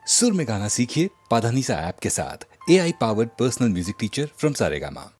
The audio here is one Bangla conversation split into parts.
सुर में गाना सीखिए पाधानीसा ऐप के साथ। AI powered personal music teacher from Saregama.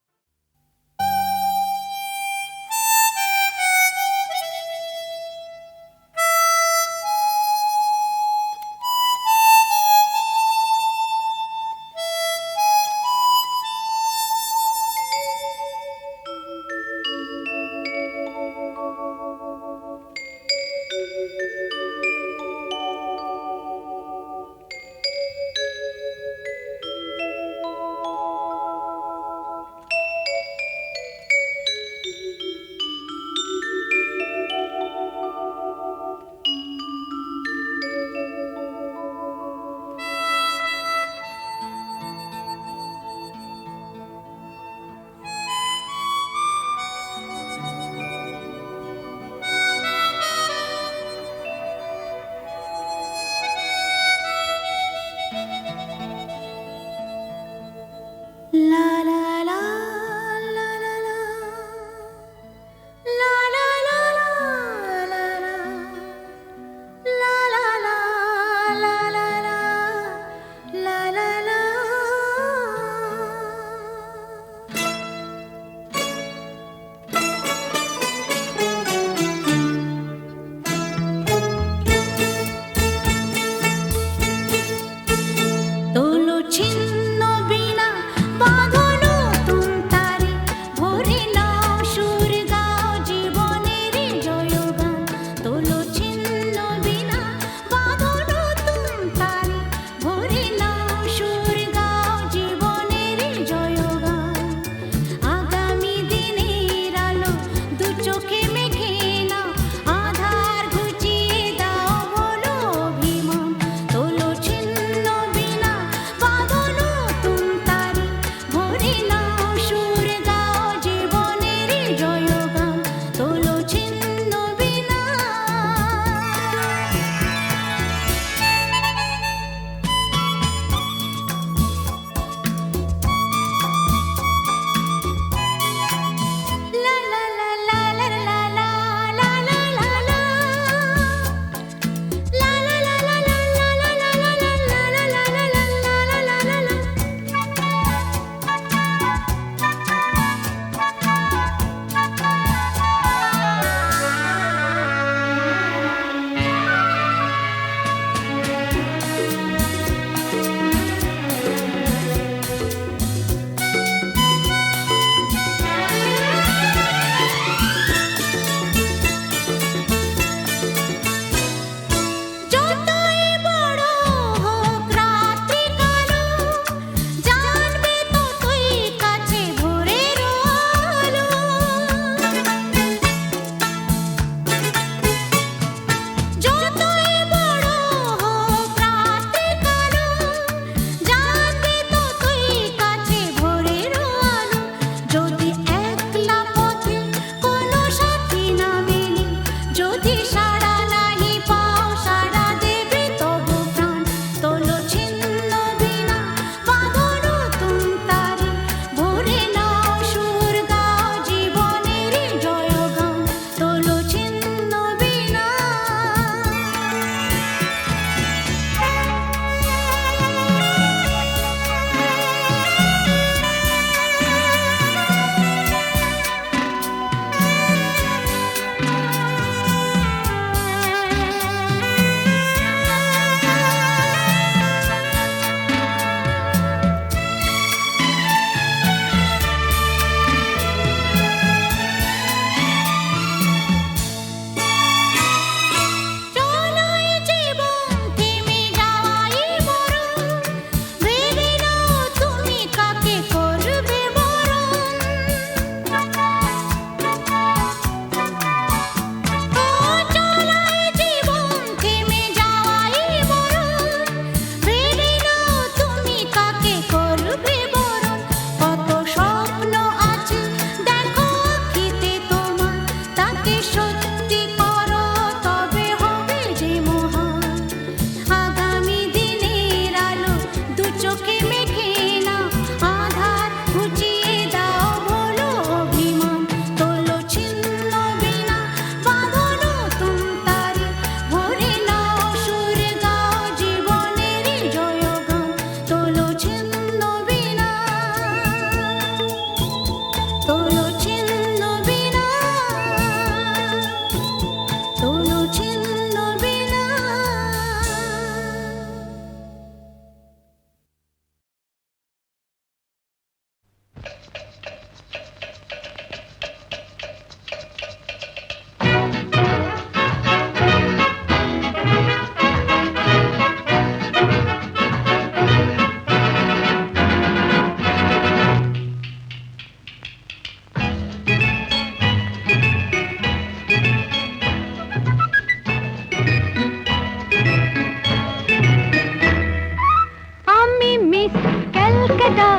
Calcutta,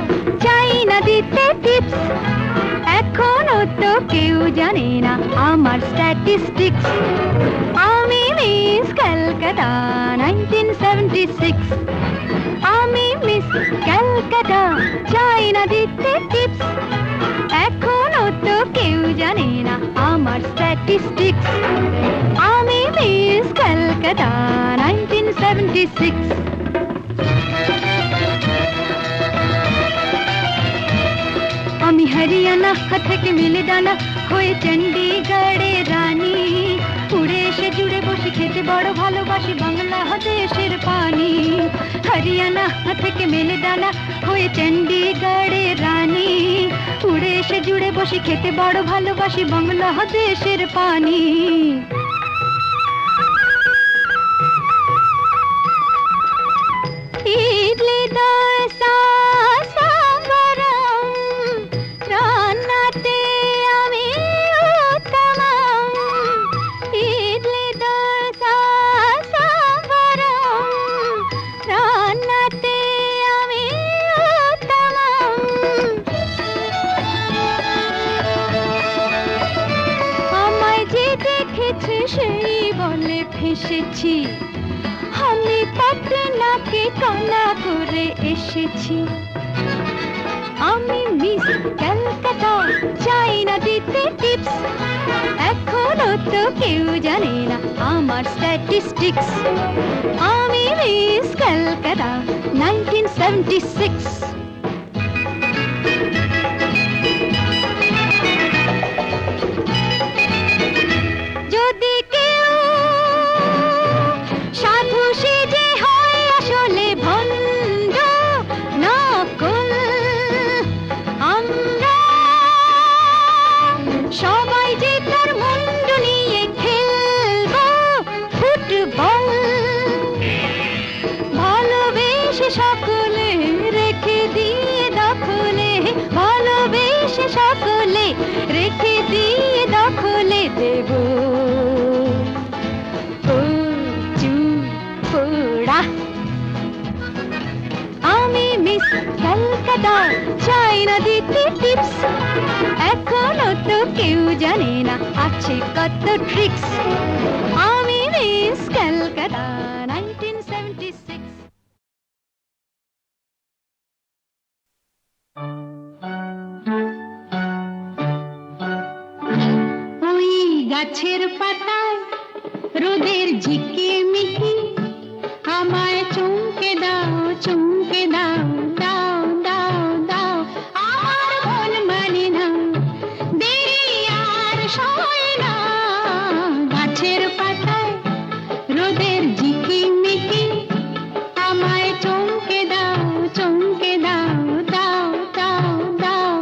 চাই না দিতে টিপস। এখনো তো কেউ জানে না আমার স্ট্যাটিস্টিক্স। আমি মিস ক্যালকাটা 1976। আমি মিস ক্যালকাটা, চাই না দিতে টিপস। এখনো তো কেউ জানে না আমার স্ট্যাটিস্টিক্স। আমি মিস ক্যালকাটা 1976। আমি হরিয়ানা থেকে মিলে ডানা হয়ে চণ্ডীগড়ের রানী। উড়ে এসে জুড়ে বসে খেতে বড় ভালোবাসি বাংলাদেশের পানি। হরিয়ানা থেকে মেলে ডানা হয়ে চণ্ডীগড়ের রানী। উড়ে এসে জুড়ে বসে খেতে বড় ভালোবাসি বাংলাদেশের পানি। ইডলি দোসা সাম্বারম, রান্নাতে আমি উত্তমম। ইডলি দোসা সাম্বারম, রান্নাতে আমি উত্তমম। আমায় যে দেখেছে সেই বলে ফেসেছি, আমি পাটনাকে কানা করে এসেছি। আমি মিস ক্যালকাটা, চাই না দিতে টিপস। এখনো তো কেউ জানে না আমার স্ট্যাটিস্টিক্স। আমি মিস ক্যালকাটা 1976। যদি কেউ সাধু সেজে হয় আসলে ভণ্ড নকল, আমরা সবাই যে তার মুন্ডু নিয়ে খেলবো ফুটবল। ভালোবেসে সকলে রেখে দিয়ে দখলে, ভালোবেসে সকলে রেখে দিয়ে দখলে দেব পোড়া। আমি মিস ক্যালকাটা, চাই না দিতে টিপস। এখনো তো কেউ জানে না আছে কত ট্রিক্স। আমি মিস ক্যালকাটা 1976। ওই গাছের পাতায় রোদের ঝিকিমিকি, আমায় চুমকে দাও চুমকে দাও, দাও দাও দাও। আমার মন মানে না, দেরি আর সয় না। গাছের পাতায় রোদের ঝিকিমিকি, আমায় চুমকে দাও চুমকে দাও, দাও দাও দাও।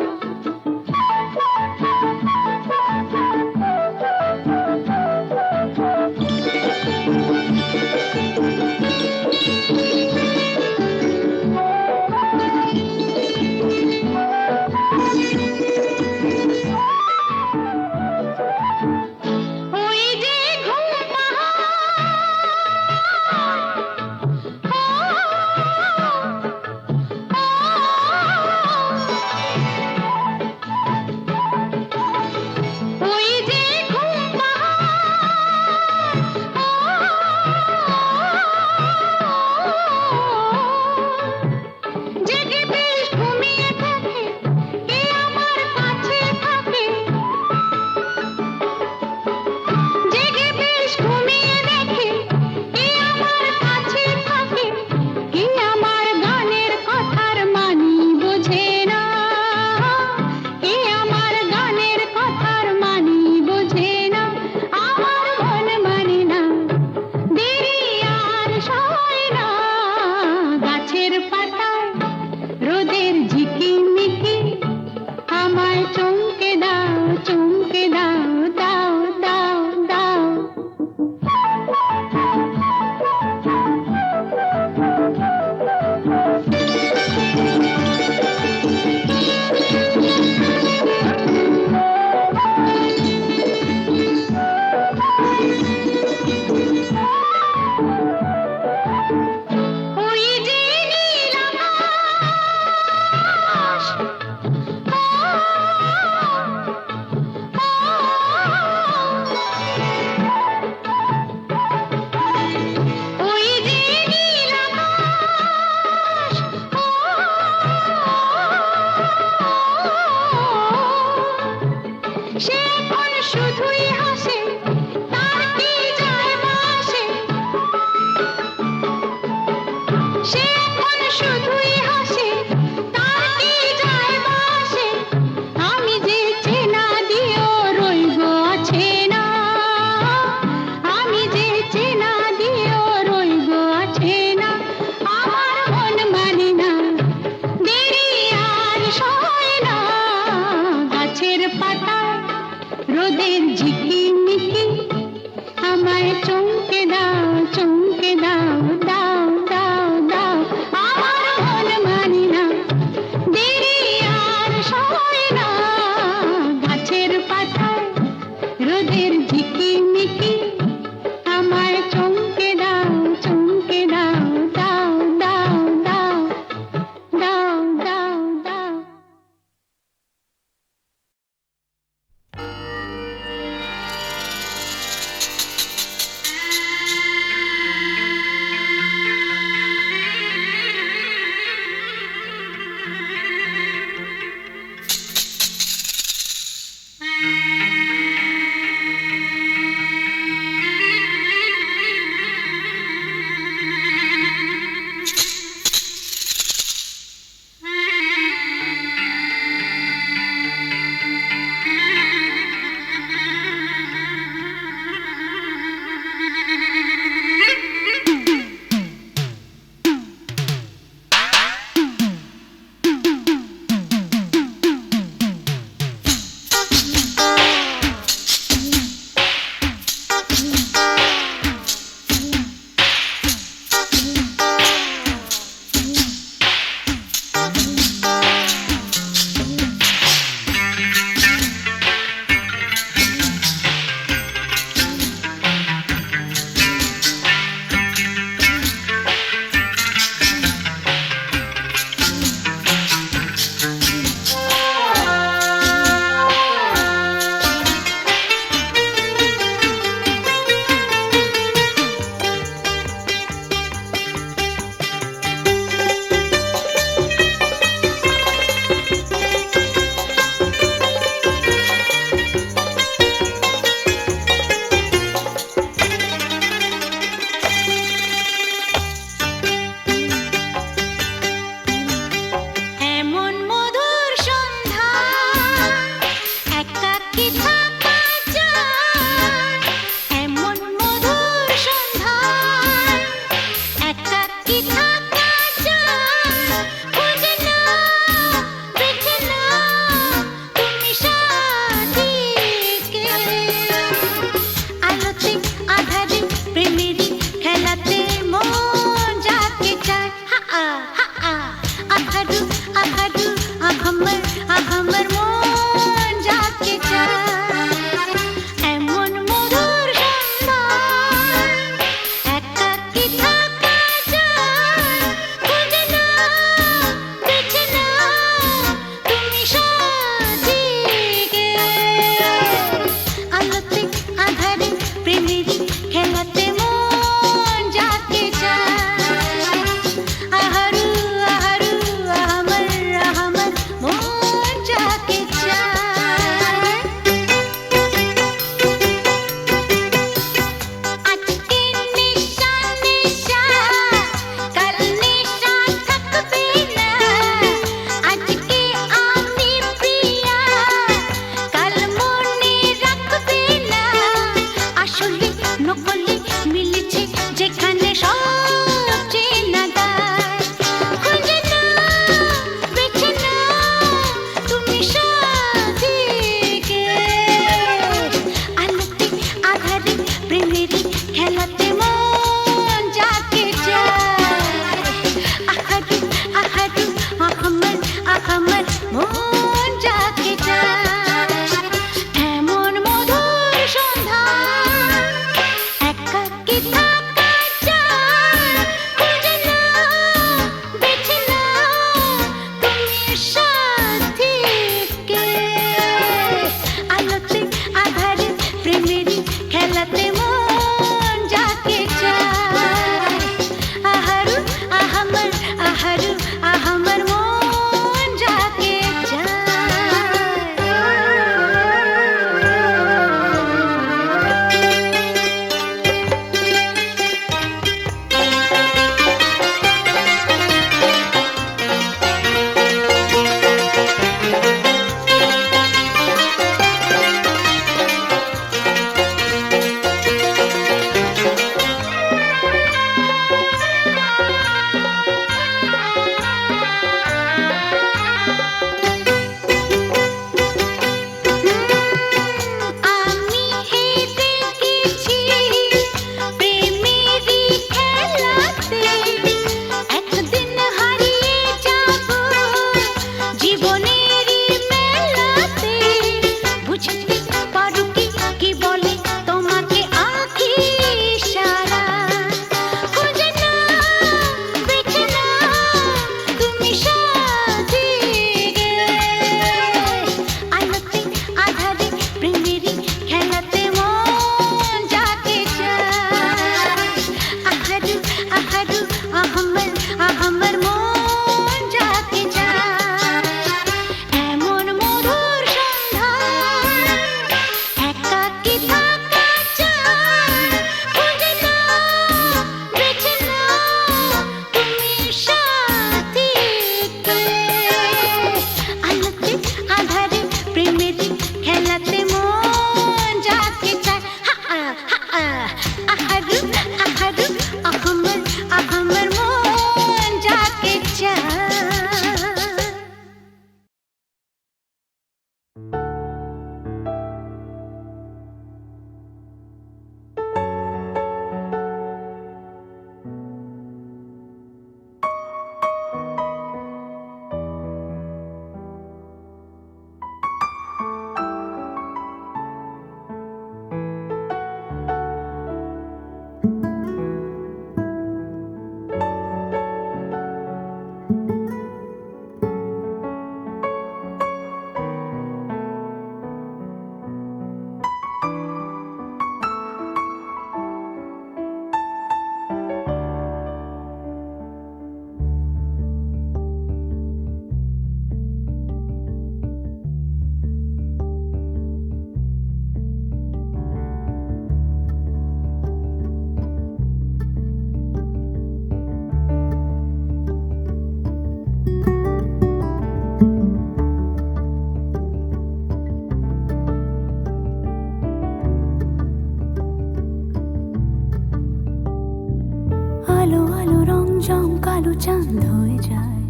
চাঁদ হয়ে যায়,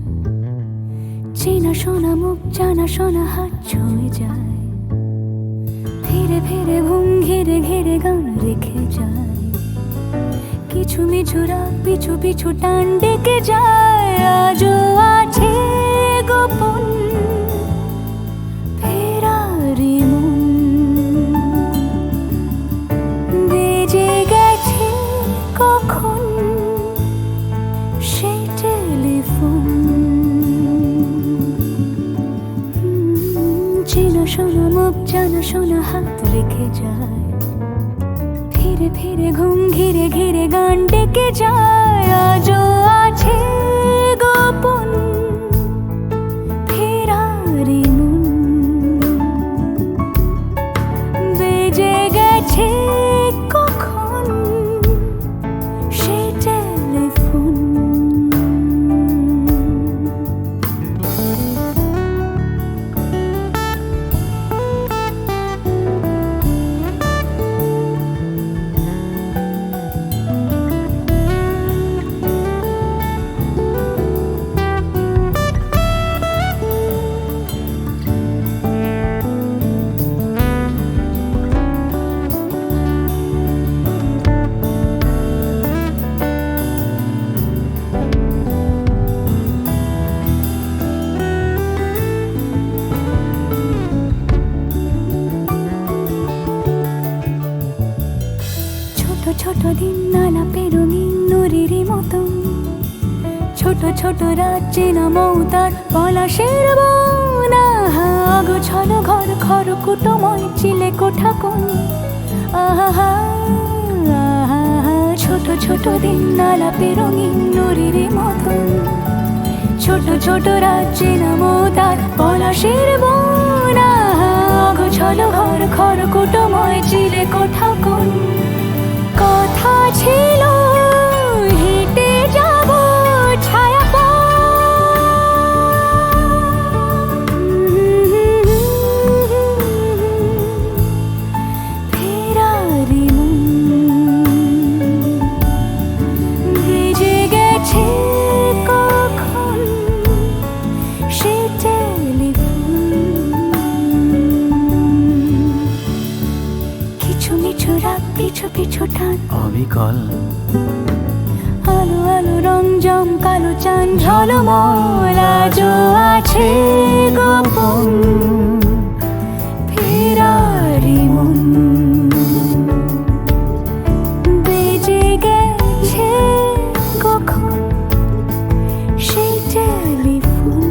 চেনা শোনা মুখ জানা শোনা হাত ছুঁয়ে যায়, ধীরে ধীরে ঘুম ঘিরে ঘিরে গান রেখে যায়, কিছু মিছু রাত পিছু পিছু টান ডেকে যায়। আজও আছে গোপন ফেরারি মন, বেজে গেছে কখন সেই টেলিফোন। চেনা শোনা মুখ জানা শোনা হাত রেখে যায়, ধীরে ধীরে ঘুম ঘিরে ঘিরে গান ডেকে যায়। আজও আছে গোপন ফেরারি মন, বেজে গেছে কখন সেই টেলিফোন। ছোট দিন আলাপে রঙিন নুরির মতন, ছোট ছোট রাজ্যে নামও তার পলাশের বন। গোছানো ঘর খর কুটময় চিলে কোঠা কোন, আহা ছোট ছোট দিন আলাপে রঙিন নুরির মতন, ছোট ছোট রাজ্যে নামও তার পলাশের বন। গোছানো ঘর খর কুটময় চিলে কোঠা কোন, কথা ছিল হেঁটে যাব ছায়া ফেরারি মন, ভেজে গেছে কখন সে টেলিফোন। কিছু মিছু রাত পিছু পিছু টান অবিকল, আলো আলো রং জম কালো চান ঝলমল। আজও আছে গোপন ফেরারি মন, বেজে গেছে কখন সেই টেলিফোন।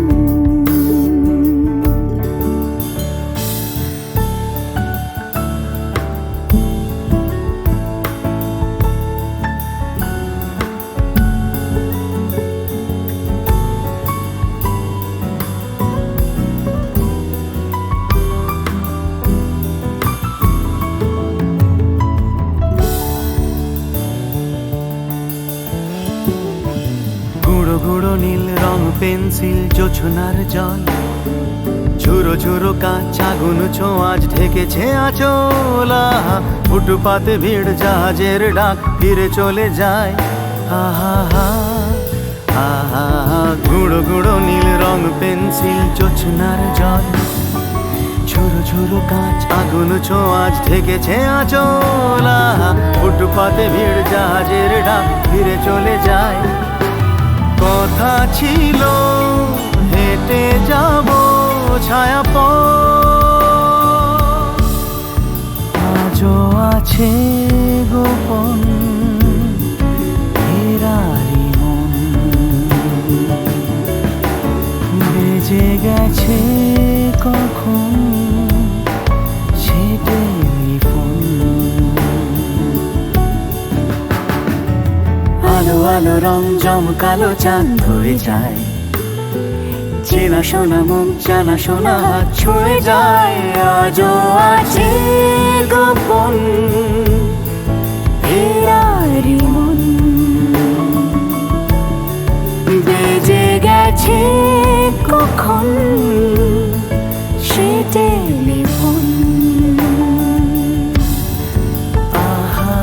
গুঁড়ো গুঁড়ো নীল রং পেন্সিল জোছনার জল, ঝুরো ঝুরো কাঁচ আগুন ছোঁয়াজ ঢেকেছে আচলা। ফুটপাতে ভিড় জাহাজের ডাক ফিরে চলে যায়, আহা আহা। গুঁড়ো গুঁড়ো নীল রং পেন্সিল জোছনার জল, ঝুরো ঝুরো কাঁচ আগুন ছোঁয়াজ ঢেকেছে আচলা। ফুটপাতে ভিড় জাহাজের ডাক ফিরে চলে যায়, কথা ছিল হেঁটে যাব ছায়া আজও আছে গোপন ফেরারি মন, বেজে গেছে কখন সে টেলিফোন। আলো আলো রং জমকালো চাঁদ হয়ে যায়, চেনা শোনা মুখ জানা শোনা হাত ছুঁয়ে যায়। আজও আছে গোপন ফেরারি মন, বেজে গেছে কখন সে টেলিফোন। আহা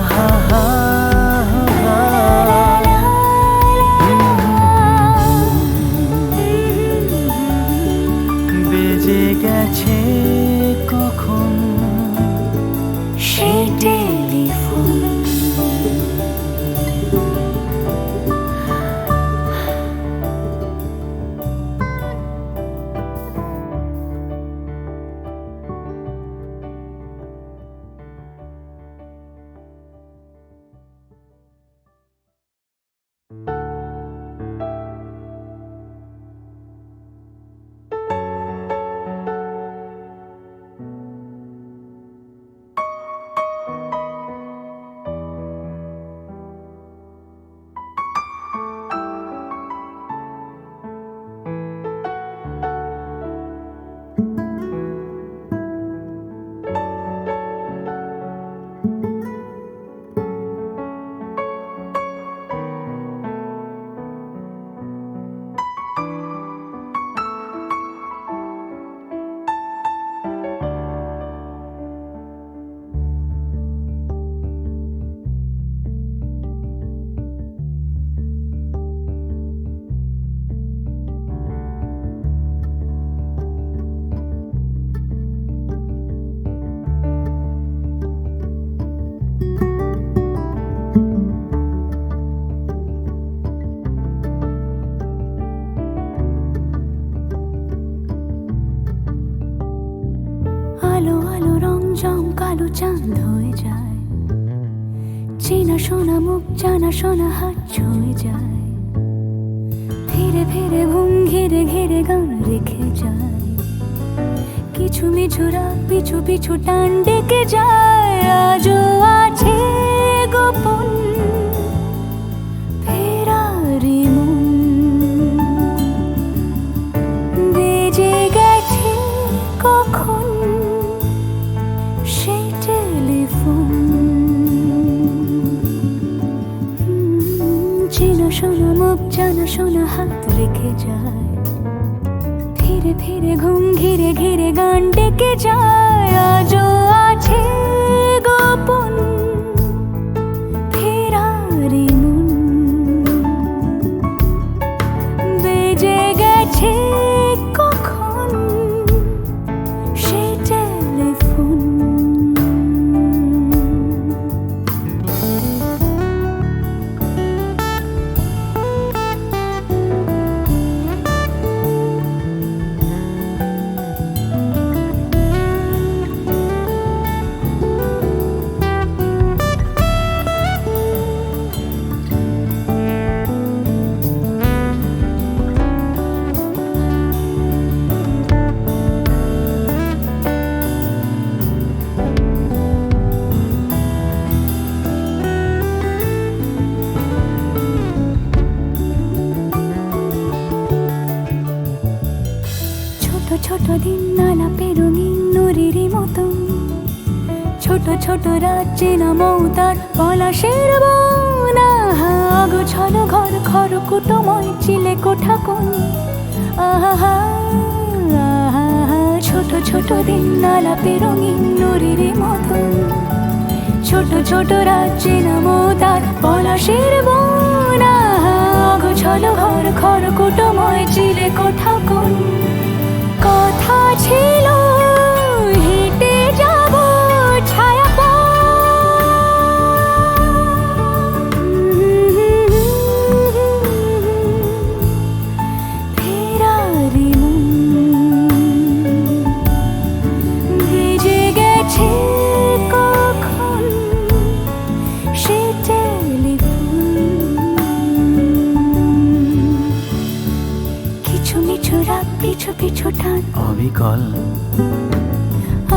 রমঝম কালো চাঁদ হয়ে যায়, চেনা শোনা মুখ জানা শোনা হাত ছুঁয়ে যায়, ধীরে ধীরে ঘুম ঘিরে ঘিরে গান রেখে যায়, কিছু মিছুরা পিছু পিছু টান ডেকে যায়, আজও আছে গোপন ফেরারি মন, বেজে গেছে কখন সেই টেলিফোন, চেনা শোনা মুখ জানা শোনা হাত রেখে যায়, ধীরে ধীরে ঘুম ঘিরে ঘিরে গান ডেকে যায়, আজও আছে গোপন ফেরারি মন, বেজে গেছে কখন সেই টেলিফোন। ছোট দিন আলাপে রঙিন নুরির মতন, ছোট ছোট রাজ্যে নামতার পলাশের বন, গোছল ঘর খড়কুটোময় চিলে কোঠা কোন, আহা ছোট ছোট দিন আলাপে রঙিন নুরির মতন, ছোট ছোট রাজ্যে নামতার পলাশের বন, গোছল ঘর খড়কুটোময় চিলে কোঠা কোন, কথা ছিল হেঁটে যাব ছায়া ফেরারি মন, ভেজে গেছে কখন সে টেলিফোন, কিছু মিছু রাত পিছু পিছু টান অবিকল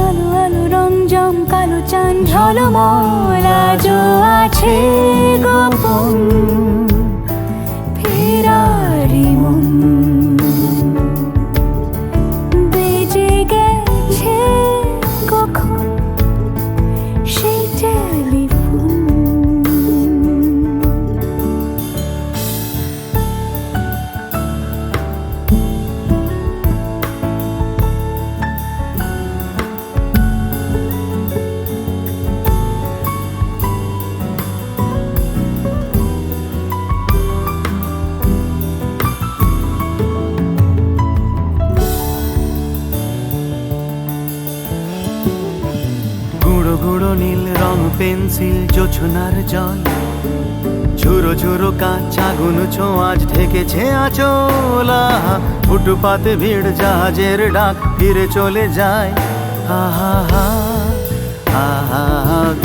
আলো আলো রমঝম কালো চাঁদ ঝলমল, আজও আছে গোপন ফেরারি মন, বেজে গেছে কখন সেই টেলিফোন। গুঁড়ো গুঁড়ো নীল রং পেন্সিল জোছনার জল, ঝুরো ঝুরো কাঁচ আগুন ছোঁয়াজ ঢেকেছে আঁচল, ফুটপাতে ভিড় জাহাজের ডাক ফিরে চলে যায়, আহা আহা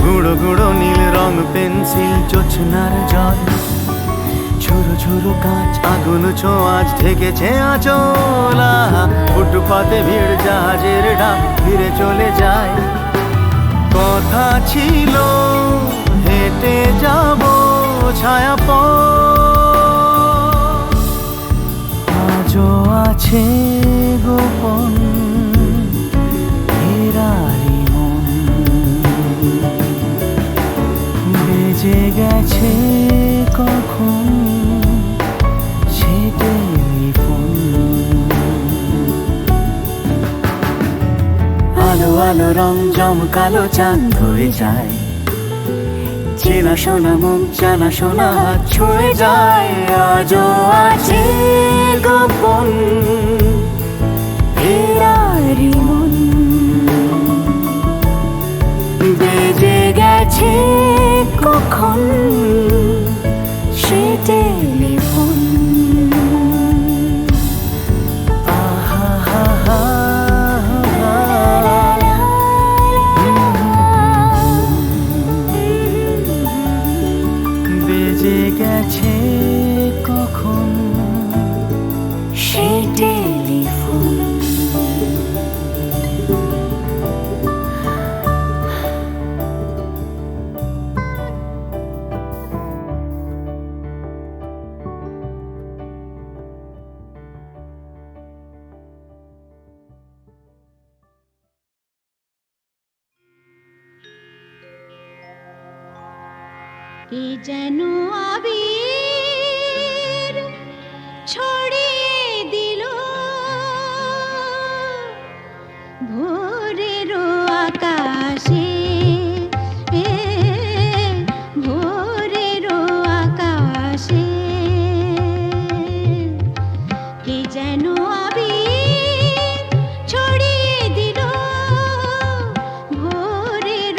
গুঁড়ো গুঁড়ো নীল রং পেন্সিল জোছনার জল, ঝুরো ঝুরো কাঁচ আগুন ছোঁয়াজ ঢেকেছে আঁচল, ফুটপাতে ভিড় জাহাজের ডাক ফিরে চলে যায়, কথা ছিল হেঁটে যাব ছায়া আজও আছে গোপন ফেরারি মন, বেজে গেছে কখন সে টেলিফোন, আলো আলো রমঝম কালো চাঁদ হয়ে যায়, চেনা শোনা মুখ জানা শোনা হাত ছুঁয়ে যায়, আজও আছে গোপন ফেরারি মন, বেজে গেছে কখন সে টেলিফোন। আহা হা হা কে যেন আবির ছড়িয়ে দিল ভোরের আকাশে, ভোরের আকাশে কে যেন আবির ছড়িয়ে দিল ভোরের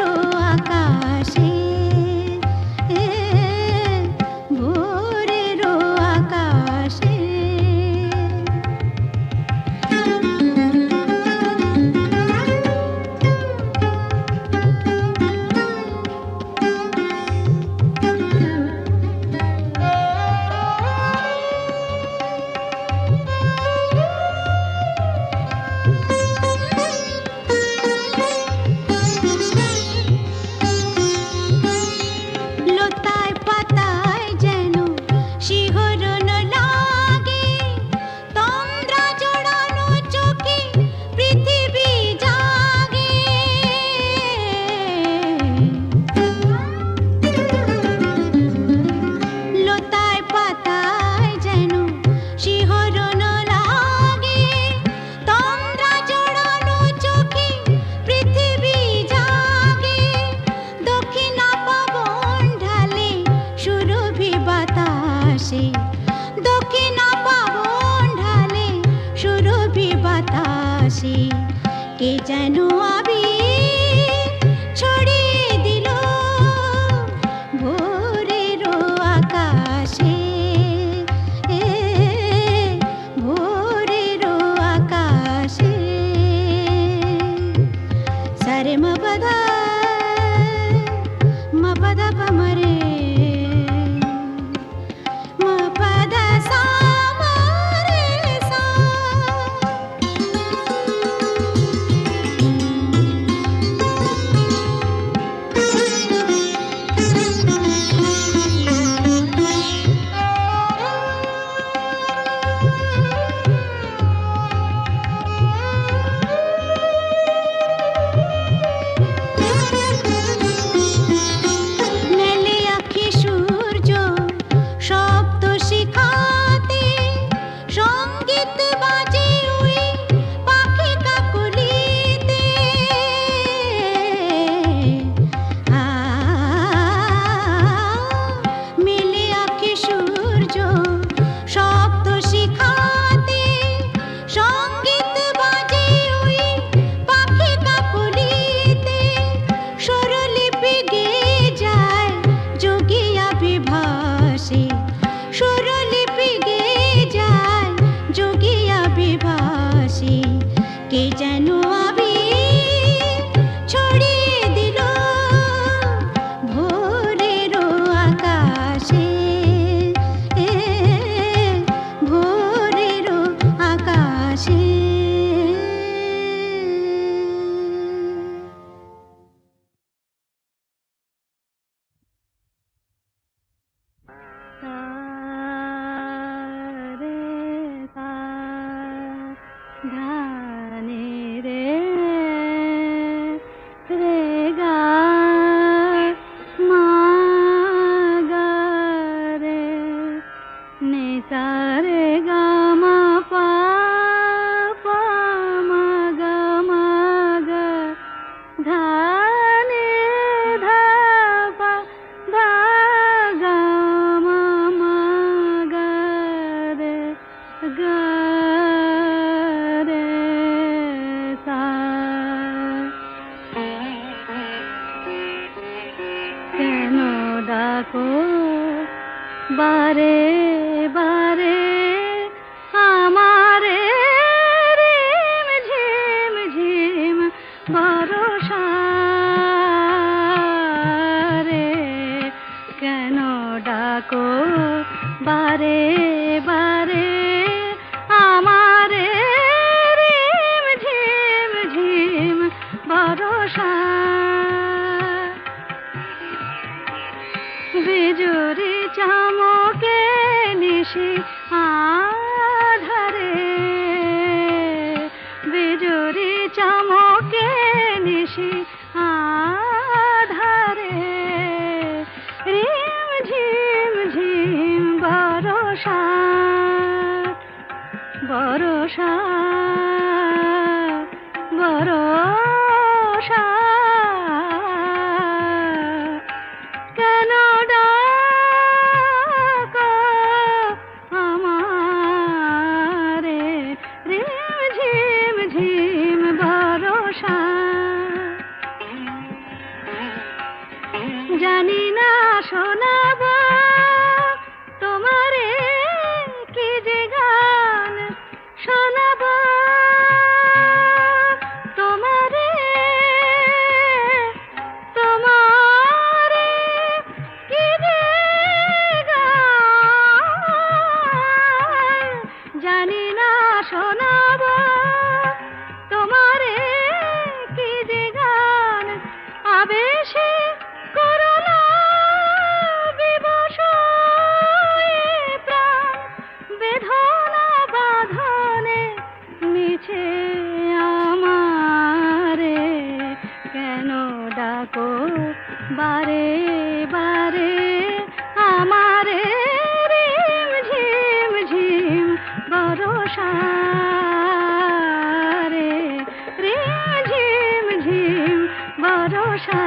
আকাশে, ভোরের আকাশে। লতায় পাতায় যেন শিহরণ লাগে, তন্দ্রা জড়ানো চোখে পৃথিবী জাগে। লতায় পাতায় যেন শিহরণ লাগে, তন্দ্রা জড়ানো চোখে পৃথিবী জাগে। দক্ষিণা পবন ঢালে সুরভি বাতাসে, দক্ষিণা পবন ঢালে সুরভি বাতাসে কে যেন আবির ছড়িয়ে দিল ভোরের আকাশে, ভোরের আকাশে। সারে মপদা মপদা পমরে মপদা সা মরে সা। মেলে আঁখি সূর্য শব্দ শিখাতে, সঙ্গীত বাজে ওই পাখি কাকলিতে। মেলে আঁখি সূর্য শব্দ শিখাতে, সঙ্গীত বাজে ওই পাখি কাকলিতে। স্বরলিপি গেয়ে যায় যোগিয়া বিভাসে, স্বরলিপি গেয়ে যায় যোগিয়া বিভাসে কে যেন আবির ছড়িয়ে দিল ভোরের আকাশে, ভোরের আকাশে। রে সা ধানে রে রে গা মা গা রে নে সা রে গা মা পা পা মা গা ধা নে ধা পা ধা গা মা গা রে সা। কেন ডাকো বারে বারে আমারে রিম ঝিম ঝিম বরষা রে। কেন ডাকো বারে বারে আমারে রিম ঝিম ঝিম বরষা। বিজুরি চমকে নিশি আধারে, বিজুরি চমকে নিশি আধারে রিম বরষা বরষা কেন ডাকো আমারে রিম ঝিম ঝিম বরষা জানি না শোনাব তোমারে কি যে গান শোনাব তোমারে তোমারে কি যে গান জানি না শোনাব তোমারে কি যে গান আবেশে করুণা বিবশ এ প্রাণ বেদনা বাঁধনে মিছে আমারে কেন ডাকো বারে বারে আমারে রিম ঝিম ঝিম বরষা রে রিম ঝিম ঝিম বরষা